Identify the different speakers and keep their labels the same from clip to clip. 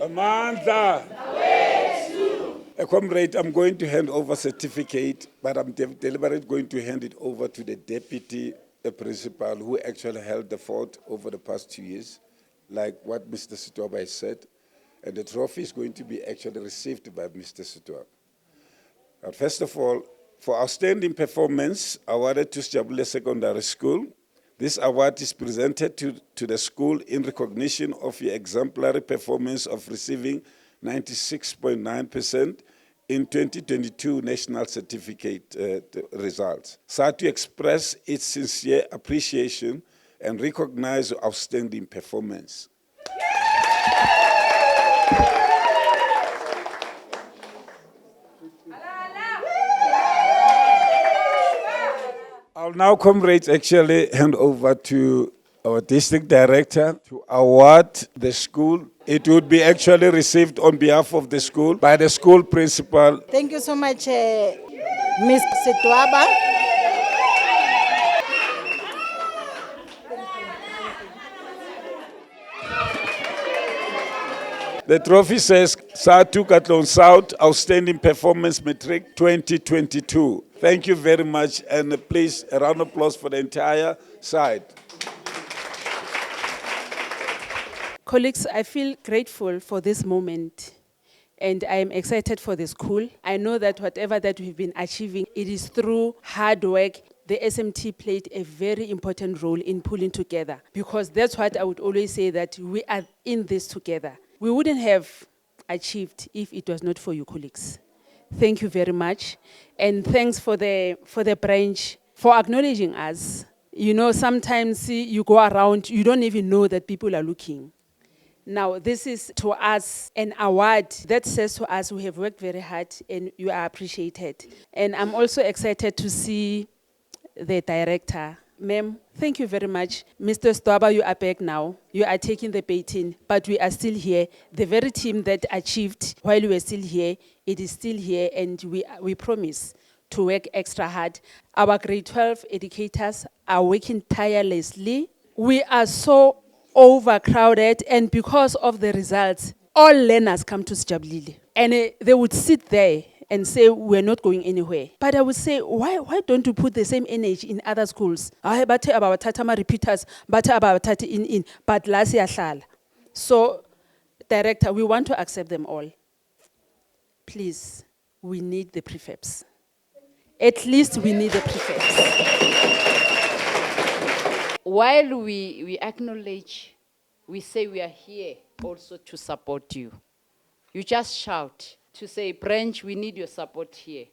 Speaker 1: Amandla. Comrade, I'm going to hand over certificate, but I'm deliberately going to hand it over to the deputy principal who actually held the fort over the past 2 years, like what Mr. Sitwaba has said. And the trophy is going to be actually received by Mr. Sitwaba. But first of all, for outstanding performance awarded to Sijabulile Secondary School, this award is presented to the school in recognition of your exemplary performance of receiving 96.9% in 2022 National Certificate results. SADTU express its sincere appreciation and recognize your outstanding performance. I'll now, comrades, actually hand over to our district director to award the school. It would be actually received on behalf of the school by the school principal.
Speaker 2: Thank you so much, Ms. Sitwaba.
Speaker 1: The trophy says SADTU Katlegong South Outstanding Performance Matric 2022. Thank you very much, and please a round of applause for the entire side.
Speaker 3: Colleagues, I feel grateful for this moment, and I am excited for the school. I know that whatever that we've been achieving, it is through hard work. The SMT played a very important role in pulling together, because that's what I would always say, that we are in this together. We wouldn't have achieved if it was not for you, colleagues. Thank you very much. And thanks for the branch for acknowledging us. You know, sometimes you go around, you don't even know that people are looking. Now, this is to us an award that says to us we have worked very hard and you are appreciated. And I'm also excited to see the director. Ma'am, thank you very much. Mr. 𝐦𝐬𝐬𝐬, you are back now. You are taking the baton, but we are still here. The very team that achieved while we were still here, it is still here, and we promise to work extra hard. Our grade 12 educators are working tirelessly. We are so overcrowded, and because of the results, all learners come to Sijabulile. And they would sit there and say, we're not going anywhere. But I would say, why don't you put the same energy in other schools? But about tatama repeaters, but about tati but last year. So, director, we want to accept them all. Please, we need the prefabs. At least we need the prefabs.
Speaker 4: While we acknowledge, we say we are here also to support you. You just shout to say, branch, we need your support here.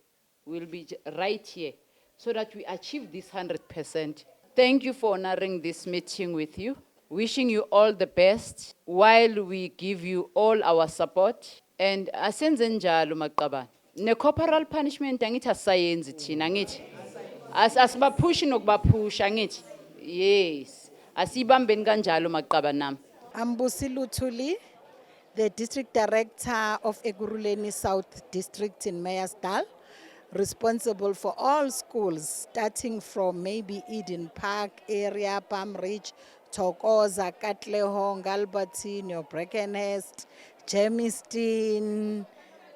Speaker 4: We'll be right here so that we achieve this 100%. Thank you for honoring this meeting with you. Wishing you all the best while we give you all our support. And asenze njalo maqabane. Ne corporal punishment angithi asayenzi thina angithi. Asibaphushi nokubapusha angithi. Yes. Asibambeni kanjalo maqabane nami.
Speaker 2: Ambusile Thuli, the District Director of Ekurhuleni South District in Meyersdal, responsible for all schools, starting from maybe Eden Park area, Palm Ridge, Thokoza, Katlegong, 𝐦𝐴lbertine, Brackenhurst, Germiston,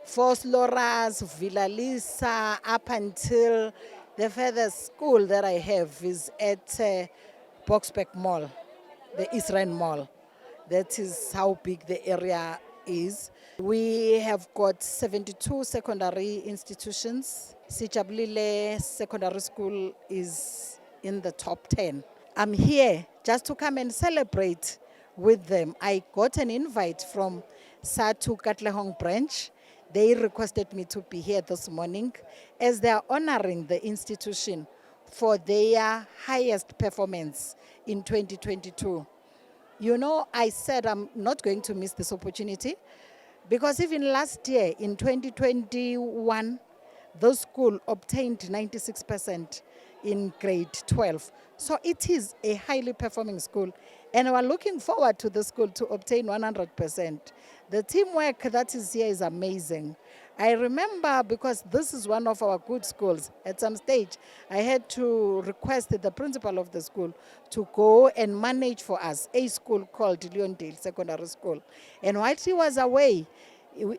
Speaker 2: Vosloorus, Villa Lisa, up until the furthest school that I have is at Boksburg Mall, the 𝐬𝐧𝐼𝐬𝐻 Mall. That is how big the area is. We have got 72 secondary institutions. Sijabulile Secondary School is in the top 10. I'm here just to come and celebrate with them. I got an invite from SADTU Katlegong branch. They requested me to be here this morning as they are honoring the institution for their highest performance in 2022. You know, I said I'm not going to miss this opportunity because even last year in 2021, the school obtained 96% in grade 12. So it is a highly performing school, and we're looking forward to the school to obtain 100%. The teamwork that is here is amazing. I remember, because this is one of our good schools, at some stage I had to request the principal of the school to go and manage for us a school called Leondale Secondary School. And while he was away,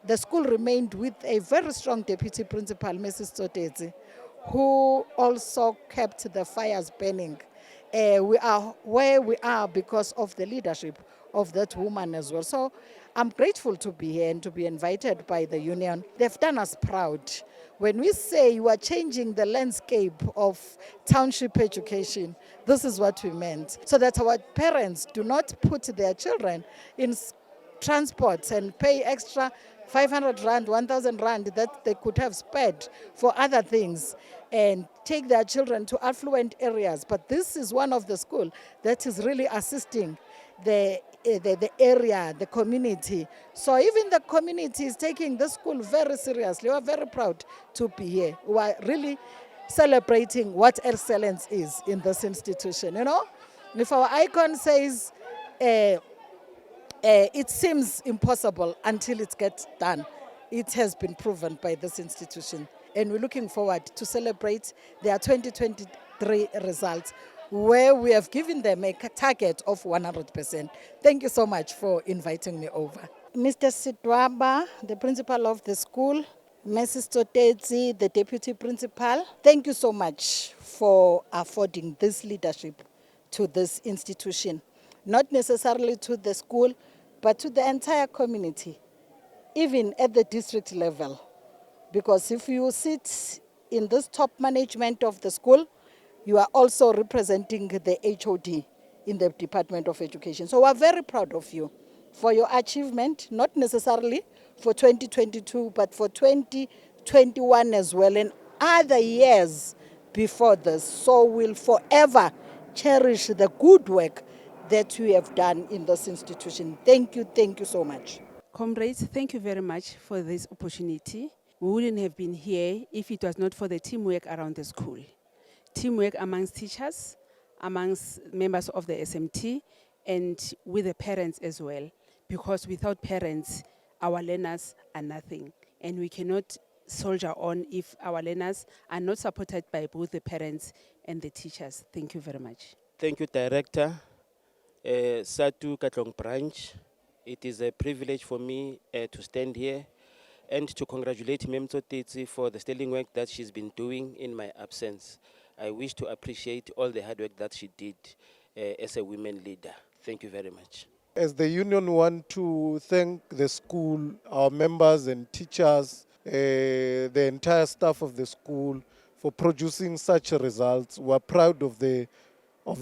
Speaker 2: the school remained with a very strong deputy principal, Mrs. �dz𝐻𝐻𝐻, who also kept the fires burning. We are where we are because of the leadership of that woman as well. So I'm grateful to be here and to be invited by the union. They've done us proud. When we say you are changing the landscape of township education, this is what we meant. So that our parents do not put their children in transport and pay extra 500 rand, 1,000 rand that they could have spared for other things and take their children to affluent areas. But this is one of the schools that is really assisting the area, the community. So even the community is taking the school very seriously. We are very proud to be here. We are really celebrating what excellence is in this institution. You know, if our icon says it seems impossible until it gets done, it has been proven by this institution. And we're looking forward to celebrate their 2023 results, where we have given them a target of 100%. Thank you so much for inviting me over. Mr. Sidwaba, the principal of the school, Mrs. �dz𝐻𝐻𝐻, the deputy principal, thank you so much for affording this leadership to this institution. Not necessarily to the school, but to the entire community, even at the district level. Because if you sit in this top management of the school, you are also representing the HOD in the Department of Education. So we're very proud of you for your achievement, not necessarily for 2022, but for 2023 21 as well, and other years before this. So we'll forever cherish the good work that we have done in this institution. Thank you so much.
Speaker 3: Comrades, thank you very much for this opportunity. We wouldn't have been here if it was not for the teamwork around the school. Teamwork amongst teachers, amongst members of the SMT, and with the parents as well. Because without parents, our learners are nothing. And we cannot soldier on if our learners are not supported by both the parents and the teachers. Thank you very much.
Speaker 5: Thank you, Director. SADTU Katlegong branch. It is a privilege for me to stand here and to congratulate 𝐦𝐸𝐴 for the sterling work that she's been doing in my absence. I wish to appreciate all the hard work that she did as a women leader. Thank you very much.
Speaker 6: As the union, we want to thank the school, our members and teachers, the entire staff of the school for producing such results. We are proud of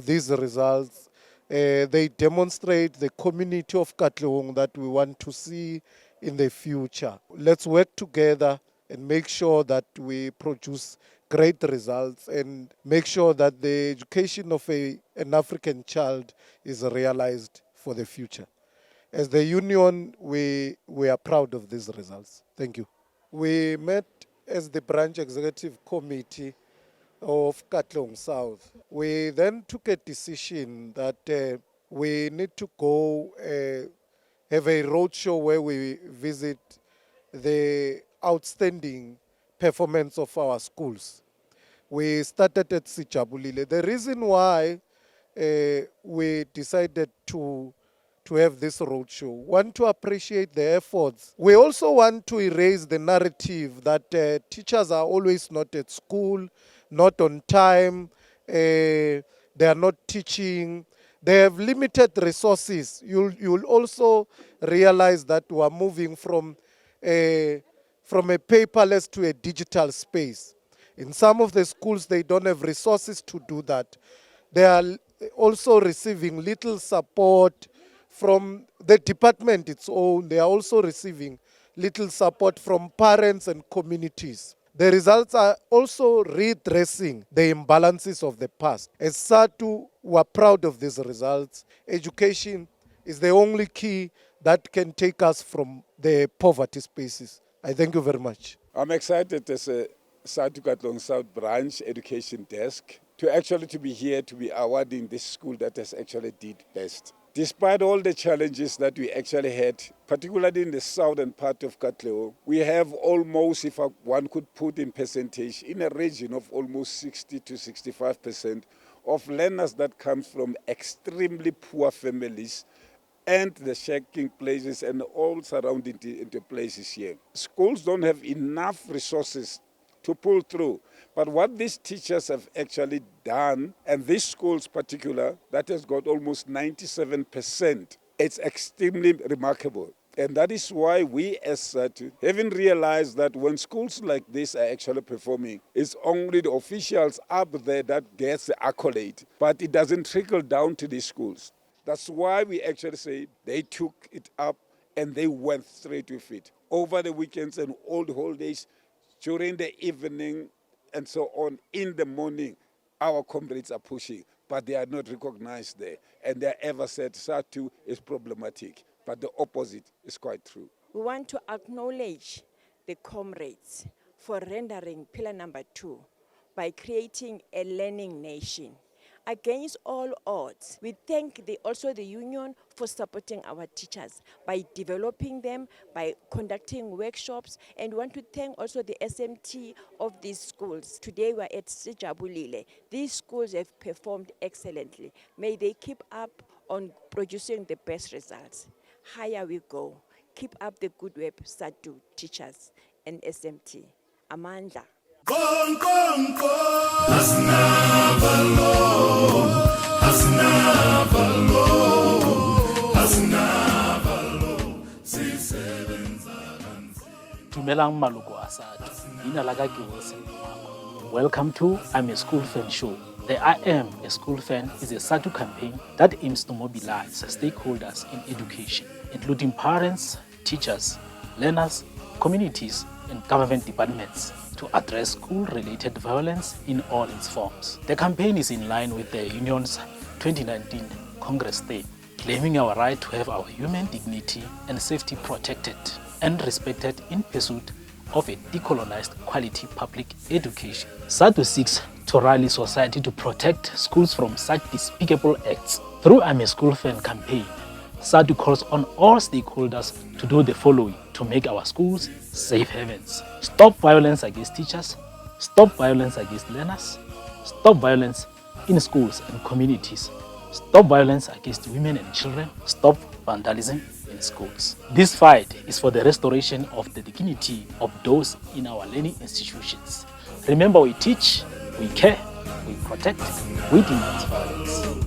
Speaker 6: these results. They demonstrate the community of Katlegong that we want to see in the future. Let's work together and make sure that we produce great results and make sure that the education of an African child is realized for the future. As the union, we are proud of these results. Thank you. We met as the branch executive committee of Katlegong South. We then took a decision that we need to go have a roadshow where we visit the outstanding performance of our schools. We started at Sijabulile. The reason why we decided to have this roadshow, want to appreciate the efforts. We also want to erase the narrative that teachers are always not at school, not on time, they are not teaching, they have limited resources. You'll also realize that we are moving from a paperless to a digital space. In some of the schools, they don't have resources to do that. They are also receiving little support from the department its own. They are also receiving little support from parents and communities. The results are also redressing the imbalances of the past. As SADTU, we are proud of these results. Education is the only key that can take us from the poverty spaces. I thank you very much.
Speaker 1: I'm excited as a SADTU Katlegong South branch education desk to be here to be awarding this school that has actually did best. Despite all the challenges that we actually had, particularly in the southern part of Katlegong, we have almost, if one could put in percentage, in a region of almost 60 to 65% of learners that come from extremely poor families and the shaking places and all surrounding the places here. Schools don't have enough resources to pull through. But what these teachers have actually done, and this school's particular, that has got almost 97%, it's extremely remarkable. And that is why we as SADTU, having realized that when schools like this are actually performing, it's only the officials up there that gets the accolade, but it doesn't trickle down to these schools. That's why we actually say they took it up and they went straight with it. Over the weekends and all the holidays, during the evening and so on, in the morning, our comrades are pushing, but they are not recognized there. And they ever said SADTU is problematic, but the opposite is quite true.
Speaker 7: We want to acknowledge the comrades for rendering pillar number 2 by creating a learning nation. Against all odds, we thank also the union for supporting our teachers by developing them, by conducting workshops, and want to thank also the SMT of these schools. Today we are at Sijabulile. These schools have performed excellently. May they keep up on producing the best results. Higher we go. Keep up the good work, SADTU teachers and SMT. Amandla.
Speaker 8: Dumelang maloko a SADTU. Leina la ka ke 𝐦𝐸𝐴. Welcome to I'm a School Fan show. The I Am a School Fan is a SADTU campaign that aims to mobilize stakeholders in education, including parents, teachers, learners, communities, and government departments to address school-related violence in all its forms. The campaign is in line with the Union's 2019 Congress theme, claiming our right to have our human dignity and safety protected and respected in pursuit of a decolonized quality public education. SADTU seeks to rally society to protect schools from such despicable acts. Through I'm a School Fan campaign, SADTU calls on all stakeholders to do the following to make our schools safe havens. Stop violence against teachers, stop violence against learners, stop violence in schools and communities, stop violence against women and children, stop vandalism in schools. This fight is for the restoration of the dignity of those in our learning institutions. Remember, we teach, we care, we protect, we denounce violence.